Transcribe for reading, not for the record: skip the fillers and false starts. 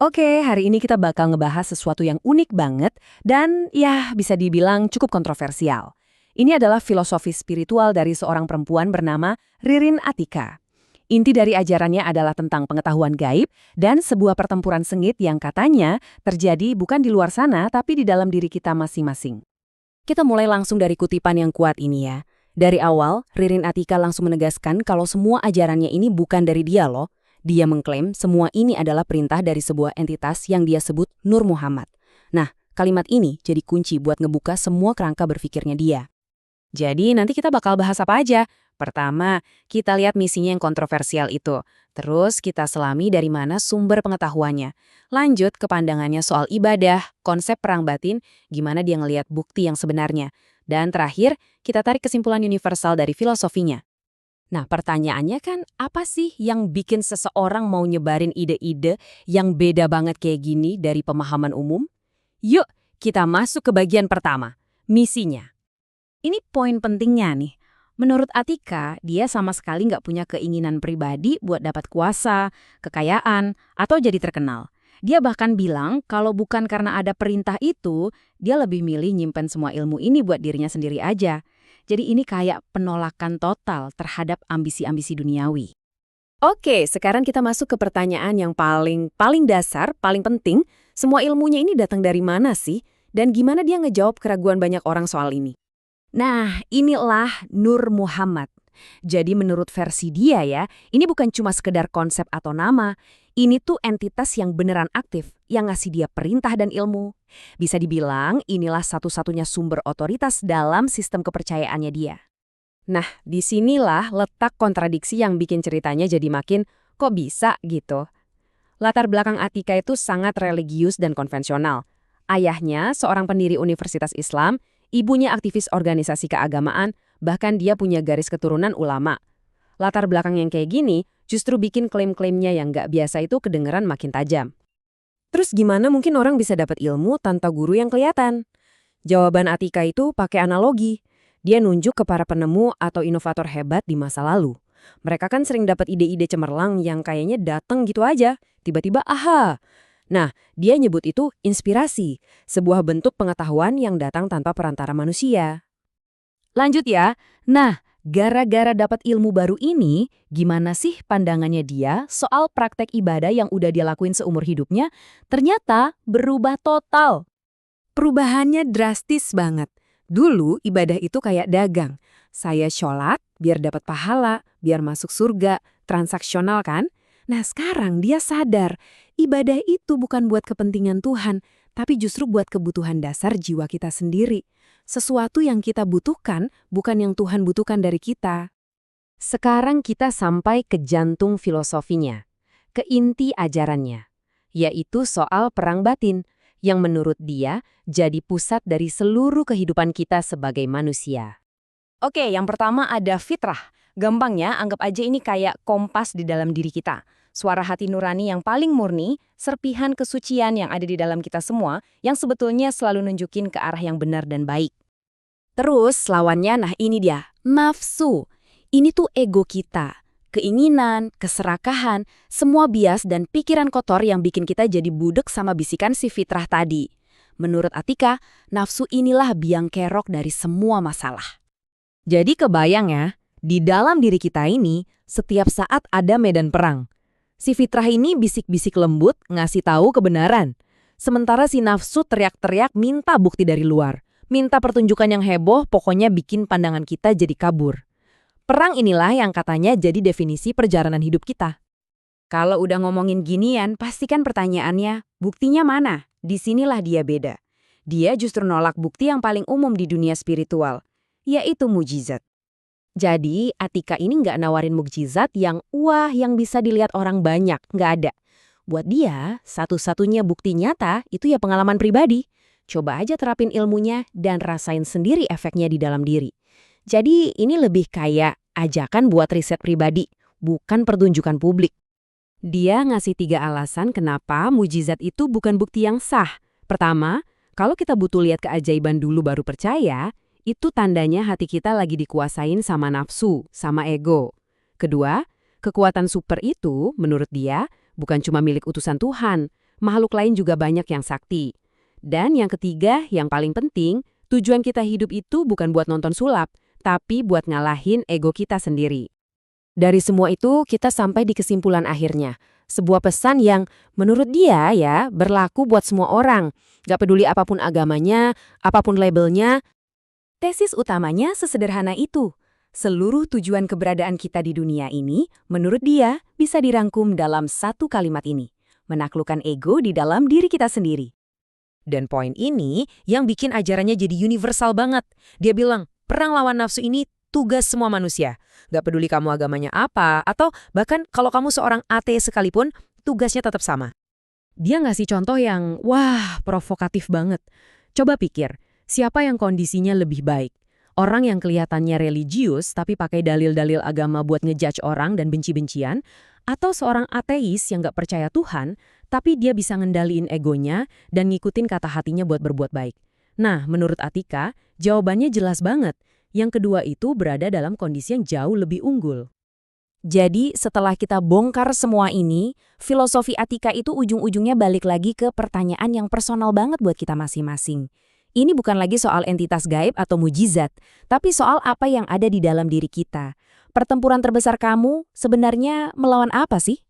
Oke, hari ini kita bakal ngebahas sesuatu yang unik banget dan ya bisa dibilang cukup kontroversial. Ini adalah filosofi spiritual dari seorang perempuan bernama Ririn Attika. Inti dari ajarannya adalah tentang pengetahuan gaib dan sebuah pertempuran sengit yang katanya terjadi bukan di luar sana tapi di dalam diri kita masing-masing. Kita mulai langsung dari kutipan yang kuat ini ya. Dari awal, Ririn Attika langsung menegaskan kalau semua ajarannya ini bukan dari dia loh. Dia mengklaim semua ini adalah perintah dari sebuah entitas yang dia sebut Nur Muhammad. Nah, kalimat ini jadi kunci buat ngebuka semua kerangka berpikirnya dia. Jadi nanti kita bakal bahas apa aja. Pertama, kita lihat misinya yang kontroversial itu. Terus kita selami dari mana sumber pengetahuannya. Lanjut ke pandangannya soal ibadah, konsep perang batin, gimana dia ngelihat bukti yang sebenarnya. Dan terakhir, kita tarik kesimpulan universal dari filosofinya. Nah, pertanyaannya kan apa sih yang bikin seseorang mau nyebarin ide-ide yang beda banget kayak gini dari pemahaman umum? Yuk, kita masuk ke bagian pertama, misinya. Ini poin pentingnya nih. Menurut Attika, dia sama sekali nggak punya keinginan pribadi buat dapat kuasa, kekayaan, atau jadi terkenal. Dia bahkan bilang kalau bukan karena ada perintah itu, dia lebih milih nyimpen semua ilmu ini buat dirinya sendiri aja. Jadi ini kayak penolakan total terhadap ambisi-ambisi duniawi. Oke, sekarang kita masuk ke pertanyaan yang paling dasar, paling penting. Semua ilmunya ini datang dari mana sih? Dan gimana dia ngejawab keraguan banyak orang soal ini? Nah, inilah Nur Muhammad. Jadi menurut versi dia ya, ini bukan cuma sekedar konsep atau nama. Ini tuh entitas yang beneran aktif, yang ngasih dia perintah dan ilmu. Bisa dibilang inilah satu-satunya sumber otoritas dalam sistem kepercayaannya dia. Nah, disinilah letak kontradiksi yang bikin ceritanya jadi makin kok bisa gitu. Latar belakang Attika itu sangat religius dan konvensional. Ayahnya seorang pendiri Universitas Islam, ibunya aktivis organisasi keagamaan, bahkan dia punya garis keturunan ulama. Latar belakang yang kayak gini justru bikin klaim-klaimnya yang nggak biasa itu kedengeran makin tajam. Terus gimana mungkin orang bisa dapat ilmu tanpa guru yang kelihatan? Jawaban Attika itu pakai analogi. Dia nunjuk ke para penemu atau inovator hebat di masa lalu. Mereka kan sering dapat ide-ide cemerlang yang kayaknya datang gitu aja. Tiba-tiba, aha! Nah, dia nyebut itu inspirasi, sebuah bentuk pengetahuan yang datang tanpa perantara manusia. Lanjut ya. Nah, gara-gara dapat ilmu baru ini, gimana sih pandangannya dia soal praktek ibadah yang udah dia lakuin seumur hidupnya? Ternyata berubah total. Perubahannya drastis banget. Dulu ibadah itu kayak dagang. Saya sholat biar dapat pahala, biar masuk surga, transaksional kan? Nah sekarang dia sadar, ibadah itu bukan buat kepentingan Tuhan, tapi justru buat kebutuhan dasar jiwa kita sendiri. Sesuatu yang kita butuhkan, bukan yang Tuhan butuhkan dari kita. Sekarang kita sampai ke jantung filosofinya, ke inti ajarannya, yaitu soal perang batin, yang menurut dia jadi pusat dari seluruh kehidupan kita sebagai manusia. Oke, yang pertama ada fitrah. Gampangnya, anggap aja ini kayak kompas di dalam diri kita. Suara hati nurani yang paling murni, serpihan kesucian yang ada di dalam kita semua, yang sebetulnya selalu nunjukin ke arah yang benar dan baik. Terus, lawannya, nah ini dia, nafsu. Ini tuh ego kita. Keinginan, keserakahan, semua bias dan pikiran kotor yang bikin kita jadi budek sama bisikan si fitrah tadi. Menurut Attika, nafsu inilah biang kerok dari semua masalah. Jadi kebayang ya, di dalam diri kita ini, setiap saat ada medan perang. Si fitrah ini bisik-bisik lembut ngasih tahu kebenaran. Sementara si nafsu teriak-teriak minta bukti dari luar. Minta pertunjukan yang heboh, pokoknya bikin pandangan kita jadi kabur. Perang inilah yang katanya jadi definisi perjalanan hidup kita. Kalau udah ngomongin ginian, pastikan pertanyaannya, buktinya mana? Disinilah dia beda. Dia justru nolak bukti yang paling umum di dunia spiritual, yaitu mukjizat. Jadi, Attika ini nggak nawarin mukjizat yang wah yang bisa dilihat orang banyak, nggak ada. Buat dia, satu-satunya bukti nyata itu ya pengalaman pribadi. Coba aja terapin ilmunya dan rasain sendiri efeknya di dalam diri. Jadi ini lebih kayak ajakan buat riset pribadi, bukan pertunjukan publik. Dia ngasih 3 alasan kenapa mukjizat itu bukan bukti yang sah. Pertama, kalau kita butuh lihat keajaiban dulu baru percaya, itu tandanya hati kita lagi dikuasain sama nafsu, sama ego. Kedua, kekuatan super itu, menurut dia, bukan cuma milik utusan Tuhan, makhluk lain juga banyak yang sakti. Dan yang ketiga, yang paling penting, tujuan kita hidup itu bukan buat nonton sulap, tapi buat ngalahin ego kita sendiri. Dari semua itu, kita sampai di kesimpulan akhirnya. Sebuah pesan yang menurut dia ya berlaku buat semua orang. Gak peduli apapun agamanya, apapun labelnya. Tesis utamanya sesederhana itu. Seluruh tujuan keberadaan kita di dunia ini, menurut dia, bisa dirangkum dalam satu kalimat ini. Menaklukkan ego di dalam diri kita sendiri. Dan poin ini yang bikin ajarannya jadi universal banget. Dia bilang, perang lawan nafsu ini tugas semua manusia. Gak peduli kamu agamanya apa, atau bahkan kalau kamu seorang ateis sekalipun, tugasnya tetap sama. Dia ngasih contoh yang, wah, provokatif banget. Coba pikir, siapa yang kondisinya lebih baik? Orang yang kelihatannya religius tapi pakai dalil-dalil agama buat ngejudge orang dan benci-bencian, atau seorang ateis yang gak percaya Tuhan, tapi dia bisa ngendaliin egonya dan ngikutin kata hatinya buat berbuat baik. Nah, menurut Atika, jawabannya jelas banget. Yang kedua itu berada dalam kondisi yang jauh lebih unggul. Jadi, setelah kita bongkar semua ini, filosofi Atika itu ujung-ujungnya balik lagi ke pertanyaan yang personal banget buat kita masing-masing. Ini bukan lagi soal entitas gaib atau mujizat, tapi soal apa yang ada di dalam diri kita. Pertempuran terbesar kamu sebenarnya melawan apa sih?